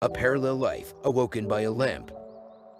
A parallel life awoken by a lamp.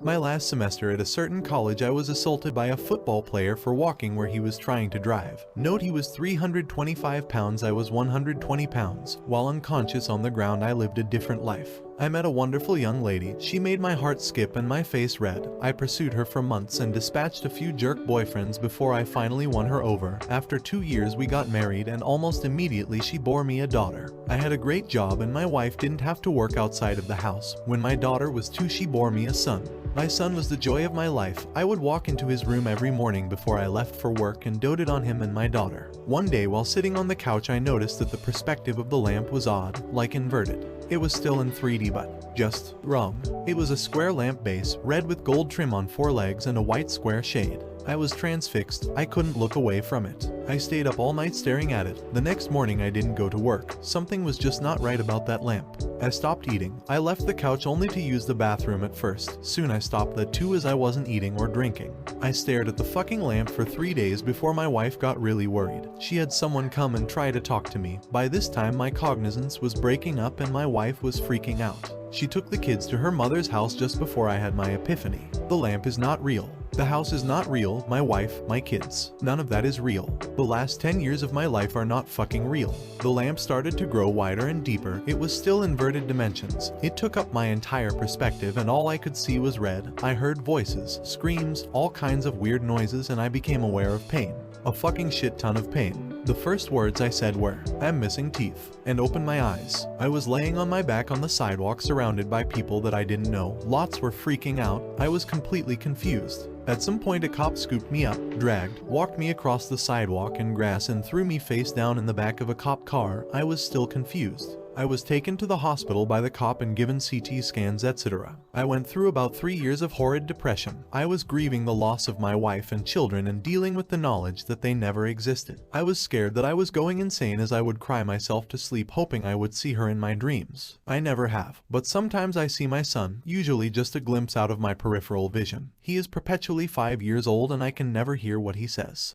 My last semester at a certain college, I was assaulted by a football player for walking where he was trying to drive. Note he was 325 pounds, I was 120 pounds. While unconscious on the ground, I lived a different life. I met a wonderful young lady. She made my heart skip and my face red. I pursued her for months and dispatched a few jerk boyfriends before I finally won her over. After 2 years we got married and almost immediately she bore me a daughter. I had a great job and my wife didn't have to work outside of the house. When my daughter was 2, she bore me a son. My son was the joy of my life. I would walk into his room every morning before I left for work and doted on him and my daughter. One day while sitting on the couch, I noticed that the perspective of the lamp was odd, like inverted. It was still in 3D but just wrong. It was a square lamp base, red with gold trim on 4 legs and a white square shade. I was transfixed. I couldn't look away from it. I stayed up all night staring at it. The next morning I didn't go to work. Something was just not right about that lamp. I stopped eating. I left the couch only to use the bathroom at first. Soon I stopped that too, as I wasn't eating or drinking. I stared at the fucking lamp for 3 days before my wife got really worried. She had someone come and try to talk to me. By this time my cognizance was breaking up and my wife was freaking out. She took the kids to her mother's house just before I had my epiphany. The lamp is not real. The house is not real, my wife, my kids. None of that is real. The last 10 years of my life are not fucking real. The lamp started to grow wider and deeper. It was still inverted dimensions. It took up my entire perspective and all I could see was red. I heard voices, screams, all kinds of weird noises, and I became aware of pain. A fucking shit ton of pain. The first words I said were, "I'm missing teeth," and opened my eyes. I was laying on my back on the sidewalk surrounded by people that I didn't know. Lots were freaking out. I was completely confused. At some point a cop scooped me up, dragged, walked me across the sidewalk and grass and threw me face down in the back of a cop car. I was still confused. I was taken to the hospital by the cop and given CT scans, etc. I went through about 3 years of horrid depression. I was grieving the loss of my wife and children and dealing with the knowledge that they never existed. I was scared that I was going insane as I would cry myself to sleep hoping I would see her in my dreams. I never have, but sometimes I see my son, usually just a glimpse out of my peripheral vision. He is perpetually 5 years old and I can never hear what he says.